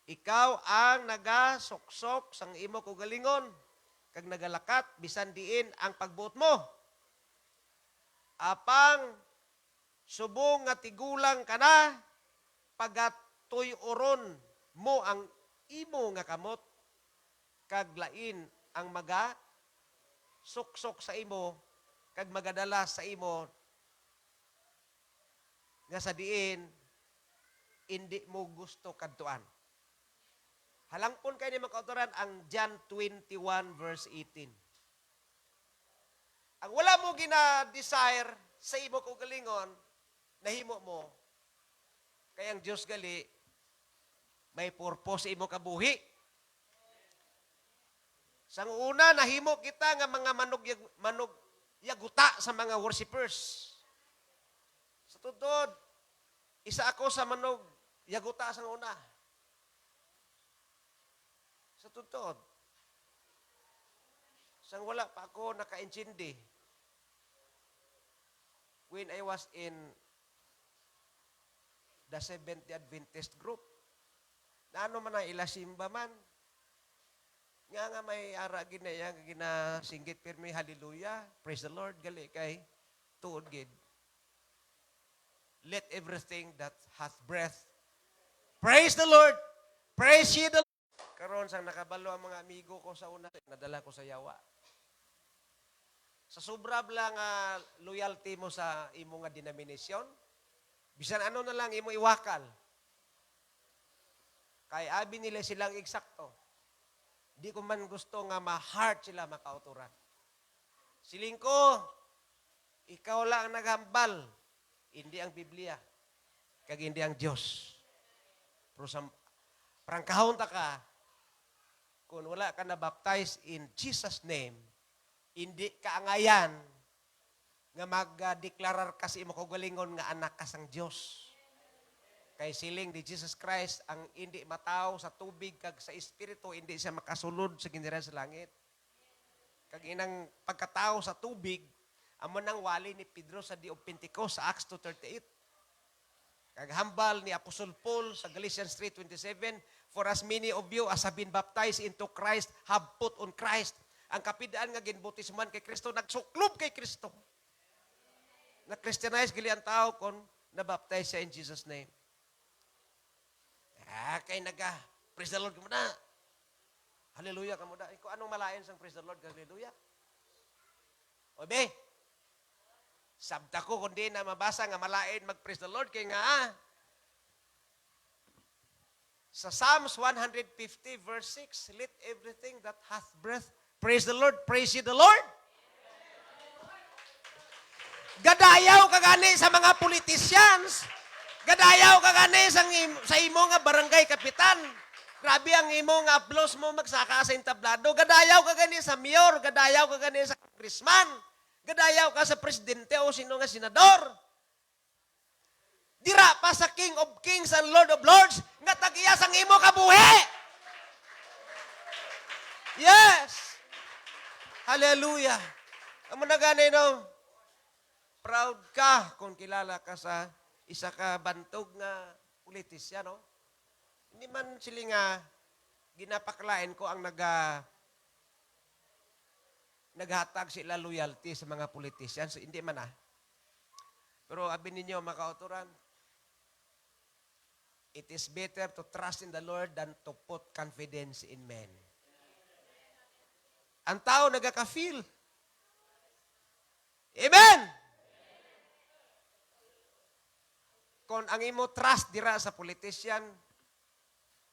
ikaw ang nagasuksok sang imo kugalingon, kag nagalakat, bisan diin ang pagbuot mo. Apang subong nga tigulang ka na, pagatuyoron mo ang imo nga kamot, kag lain ang maga suksok sa imo, kag magadala sa imo, nga sa diin, hindi mo gusto kadtuan. Halangpon kayo ni makauturan ang John 21 verse 18. Ang wala mo gina-desire sa imo kaugalingon, nahimo mo, kaya ang Diyos gali, may purpose sa imo kabuhi. Sang una, nahimo kita nga mga manog yaguta sa mga worshipers. Sa tudod, isa ako sa manog yaguta sang una. Sa tudod, sang wala pa ako naka-intindi, when I was in the Seventh-day Adventist group, na ano man na ilasimba man, nga may ara ginaya, ginasinggit pirmi, hallelujah, praise the Lord, gali kay, tuod gid. Let everything that hath breath, praise the Lord, praise ye the Lord. Karon sang nakabalo ang mga amigo ko sa una, nadala ko sa yawa. Sa sobra lang loyalty mo sa imo nga denomination, bisan ano na lang imo iwakal. Kay abi nila silang eksakto. Di ko man gusto nga ma-heart sila makauturan. Siling ko, ikaw lang ang naghambal, hindi ang Biblia, kag hindi ang Diyos. Pero sa prangkahon ta ka, kung wala ka na-baptize in Jesus' name, hindi ka angayan nga mag-deklarar ka sa imo kaugalingon nga anak ka sang Diyos. Kay siling di Jesus Christ, ang hindi mataw sa tubig kag sa espiritu, hindi siya makasulod sa ginira sa langit. Kag inang pagkatao sa tubig, amo nang wali ni Pedro sa Day of Pentecost sa Acts 2:38. Kag hambal ni Apostle Paul sa Galatians 3:27, for as many of you as have been baptized into Christ have put on Christ. Ang kapidaan nga ginbautismuhan kay Kristo, nagsuklob kay Kristo. Na-Christianize gali ang tao kung na-baptize siya in Jesus' name. Kay praise the Lord ka mo na. Hallelujah ka mo na. Kung anong malayan sang praise the Lord, hallelujah. O be, sabta ko kung di na mabasa nga malain mag-praise the Lord, kaya nga sa Psalms 150 verse 6, let everything that hath breath praise the Lord, praise ye the Lord. Gadayaw ka gani sa mga politicians, gadayaw ka gani sa imo nga barangay kapitan, grabe ang imo nga aplos mo magsaka sa entablado, gadayaw ka gani sa mayor, gadayaw ka gani sa congressman, gadayaw ka sa presidente o sino nga senador. Dira pa sa King of Kings and Lord of Lords, nga tag-iya sang imo kabuhi. Yes! Hallelujah! Amo na gani, no? Proud ka kung kilala ka sa isa ka bantog nga politisyan, no? Hindi man sila nga ginapaklain ko ang naghatag sila loyalty sa mga politicians. So, hindi man Pero abin ninyo, mga kauturan, it is better to trust in the Lord than to put confidence in men. Ang tao nagaka-feel. Amen! Kung ang imo trust dira sa politician,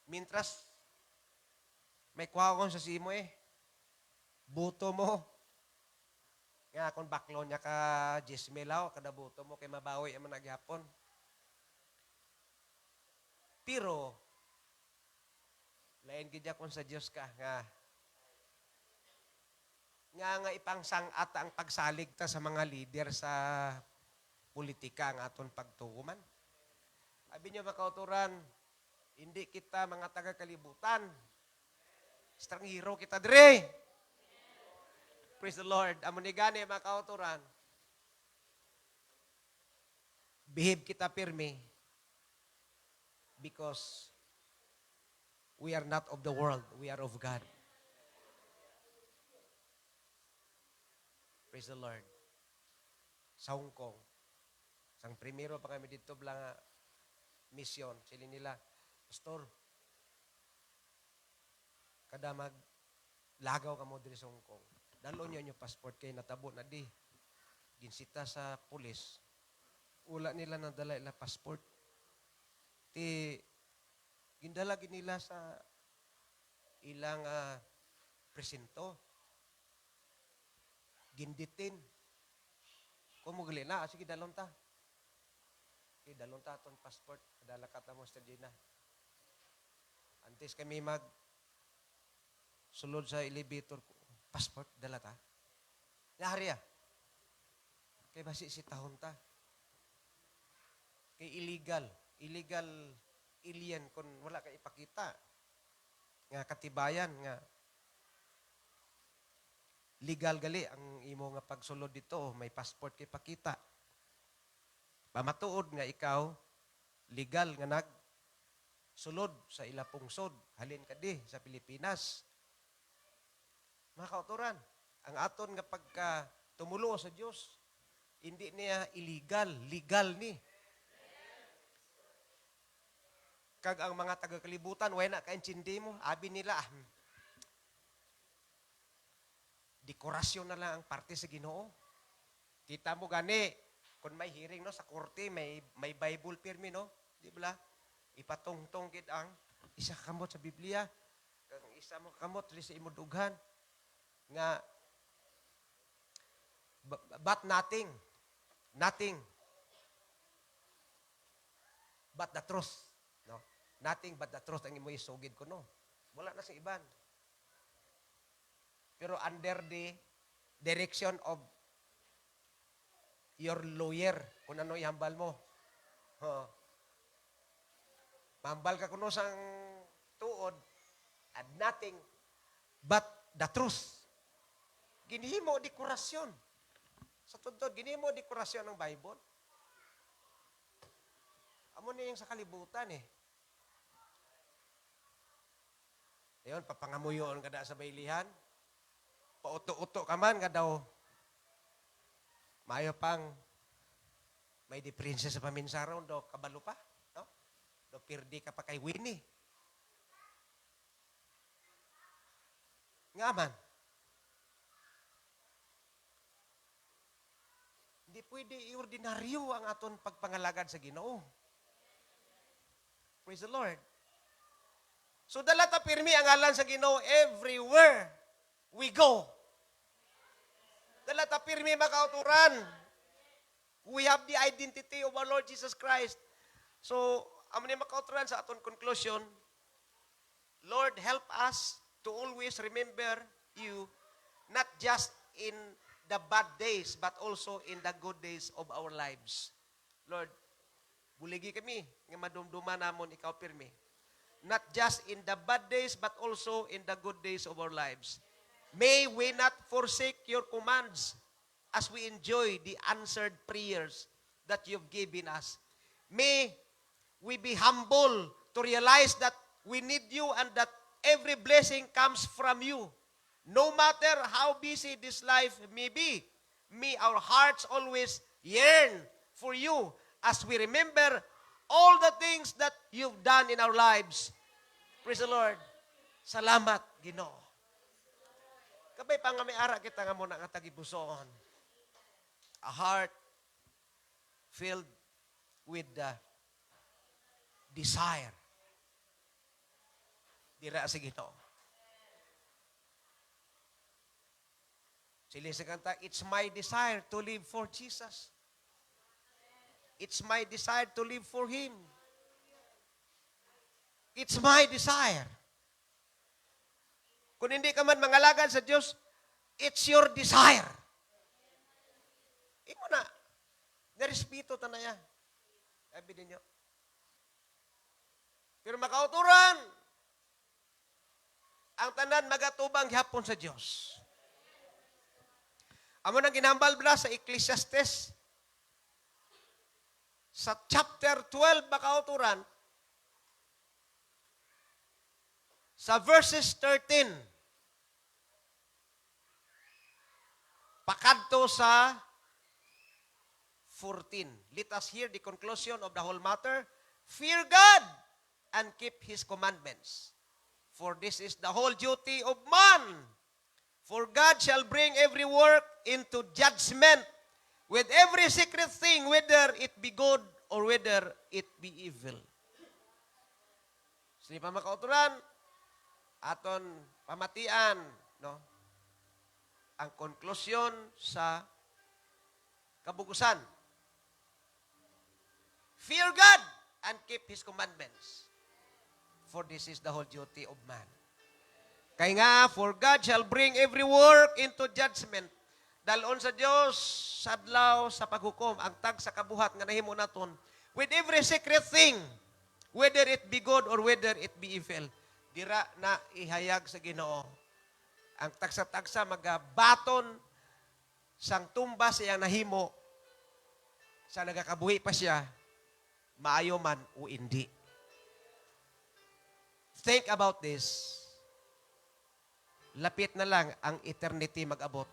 mintras may kuhawon sa simo buto mo. Nga kung baklo niya ka 10 milaw, kada buto mo kay mabawi ang nagyapon. Pero, lain gidya kung sa Diyos ka, nga ipangsang ata ang pagsalig ta sa mga leader sa politika ang aton pagtuguman. Abi niyo mga kauturan, hindi kita mga taga-kalibutan. Estranghero kita dire. Praise the Lord. Amo ni gani mga kauturan. Behave kita pirmi because we are not of the world, we are of God. Praise the Lord. Sa Hong Kong, sang primero pa kami dito blang mission, sila nila, Pastor, kada maglagaw ka mo diri sa Hong Kong, dalo nyo yung passport kay natabo na di. Ginsita sa pulis, wala nila nadala ila passport. Gindala nila sa ilang presinto. Ginditin. Kung mo gali na, sige dalon ta. Okay, dalon ta atong passport. Kadala ka ta mo sa Gina. Antes kami sulod sa elevator ko. Passport, dala ta. Nahari kay basi si tahon ta. Kay illegal alien kung wala ka ipakita. Nga katibayan, nga legal gali ang imo nga pagsulod dito, may passport kay pakita. Pamatuod nga ikaw legal nga sulod sa ila pungsod, halin ka di sa Pilipinas. Mga kauturan, ang aton nga pagka tumulo sa Dios, hindi niya illegal, legal ni. Kag ang mga taga-kalibutan, way na kaintindi mo, abi nila, dekorasyon na lang ang parte sa Ginoo. Kita mo gani, kung may hearing no sa korte, may Bible pirmi no, di ba? Ipatungtong kit ang isa kamot sa Biblia, kang isa mo kamot sa imudughan nga but nothing but the truth, no? Nothing but the truth ang imo isugid ko no. Wala na sa iban. Pero under the direction of your lawyer, kung ano ihambal mo. Mahambal ka kuno sang tuod, and nothing but the truth. Ginihimo dekorasyon. Sa tundod, ginihimo dekorasyon ng Bible. Amo na yung sa kalibutan Ngayon, papangamuyon ka sa baylihan. Pauto-uto ka man nga daw. Mayo pang may diferensya sa paminsaron do kabalo pa, no? Do pirdi ka pa kay Winnie. Nga man. Hindi pwede iordinaryo ang aton pagpangalagad sa Ginoo. Praise the Lord. So dala ta pirmi ang ngalan sa Ginoo everywhere we go. Dala ta pirmi makauturan. We have the identity of our Lord Jesus Christ. So, amo ni makauturan sa aton conclusion, Lord, help us to always remember you, not just in the bad days, but also in the good days of our lives. Lord, Buligi kami, nga madumduman namon ikaw pirmi. Not just in the bad days, but also in the good days of our lives. May we not forsake your commands as we enjoy the answered prayers that you've given us. May we be humble to realize that we need you and that every blessing comes from you. No matter how busy this life may be, may our hearts always yearn for you as we remember all the things that you've done in our lives. Praise the Lord. Salamat, Ginoo. Kabay pa nga may ara kita nga muna nga tagibusoon. A heart filled with the desire. Dira sa Ginoo. Sili sa kanta, it's my desire to live for Jesus. It's my desire to live for Him. It's my desire. Kung hindi ka man mangalagad sa Diyos, it's your desire. Imo na. Nerespito ta na yan. Sabi ninyo. Pero makauturan, ang tanan magatubang hapon sa Diyos. Amo nang ginambal bala sa Ecclesiastes, sa chapter 12 makauturan, sa verses 13, pakadto sa 14. Let us hear the conclusion of the whole matter. Fear God and keep His commandments. For this is the whole duty of man. For God shall bring every work into judgment with every secret thing, whether it be good or whether it be evil. Sige pa makauturan, aton pamatian, no? Ang konklusyon sa kabugusan. Fear God and keep His commandments. For this is the whole duty of man. Kaya nga, for God shall bring every work into judgment. Dalon sa Diyos, sadlaw sa paghukom, ang tag sa kabuhat nga nahimo naton, with every secret thing, whether it be good or whether it be evil. Dira na ihayag sa Ginoo. Ang tagsa-tagsa magabaton sang tumba sa iyang nahimo, sa nagakabuhi pa siya, maayo man o hindi. Think about this. Lapit na lang ang eternity mag-abot.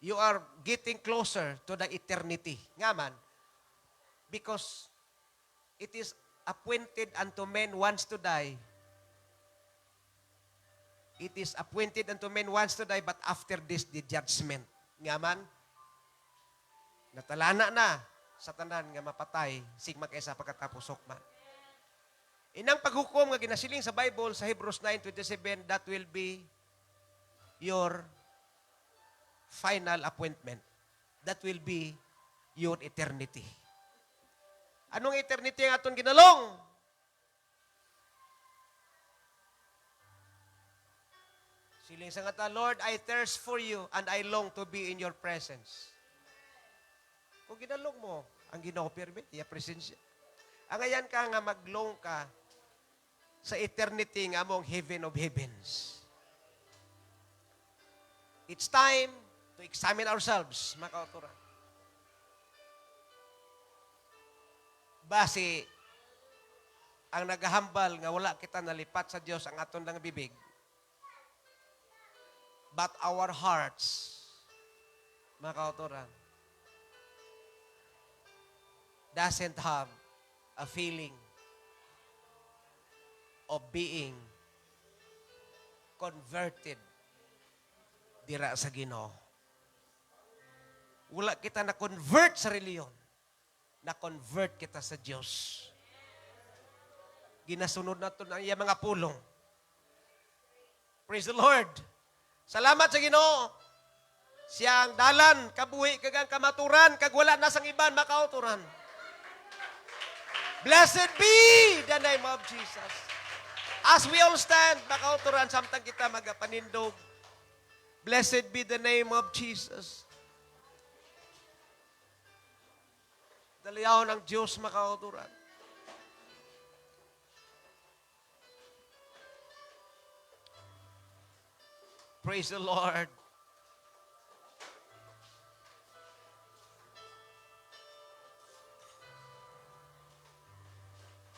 You are getting closer to the eternity. Nga man, because it is appointed unto men once to die. It is appointed unto men once to die, but after this, the judgment. Nga man, natalana na sa tanan nga mapatay, sigma kaysa pagkatapos man. Inang paghukom nga ginasiling sa Bible sa Hebrews 9:27, that will be your final appointment. That will be your eternity. Anong eternity ang aton ginalong? Siling sa ngata, Lord, I thirst for you and I long to be in your presence. Kung ginalong mo, ang Ginoo permit, iya presensya. Ang ayan ka nga maglong ka sa eternity nga among heaven of heavens. It's time to examine ourselves, mga kauturan. Base ang naghahambal nga wala kita nalipat sa Dios ang aton lang bibig. But our hearts, mga kauturan, doesn't have a feeling of being converted dira sa Ginoo. Wala kita na-convert sa reliyon. Na-convert kita sa Diyos. Ginasunod natin ang iyang mga pulong. Praise the Lord. Salamat sa Ginoo. Siyang dalan, kabuhi, kagang kamaturan, kag wala na sang iban makauturan. Blessed be the name of Jesus. As we all stand, makauturan, samtang kita magapanindog. Blessed be the name of Jesus. Daliyaw ng Diyos makauturan. Praise the Lord.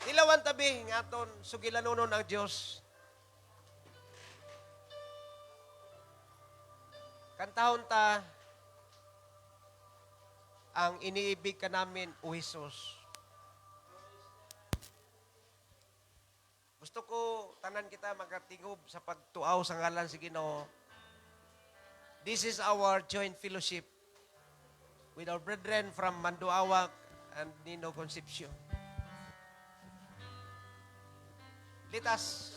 Ilawan tabi nga aton sugilanunon ang Diyos. Kantahon ta ang iniibig ka namin, O Jesus. Gusto ko tanan kita magatingob sa pagtuaw sa ngalan sa Ginoo. This is our joint fellowship with our brethren from Manduawak and Nino Concepcion. Let us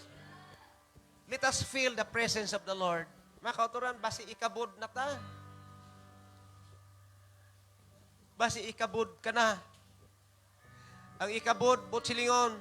feel the presence of the Lord. Mga kauturan, basi ikabod na ta. Basi ikabod ka na. Ang ikabod, butsilingon,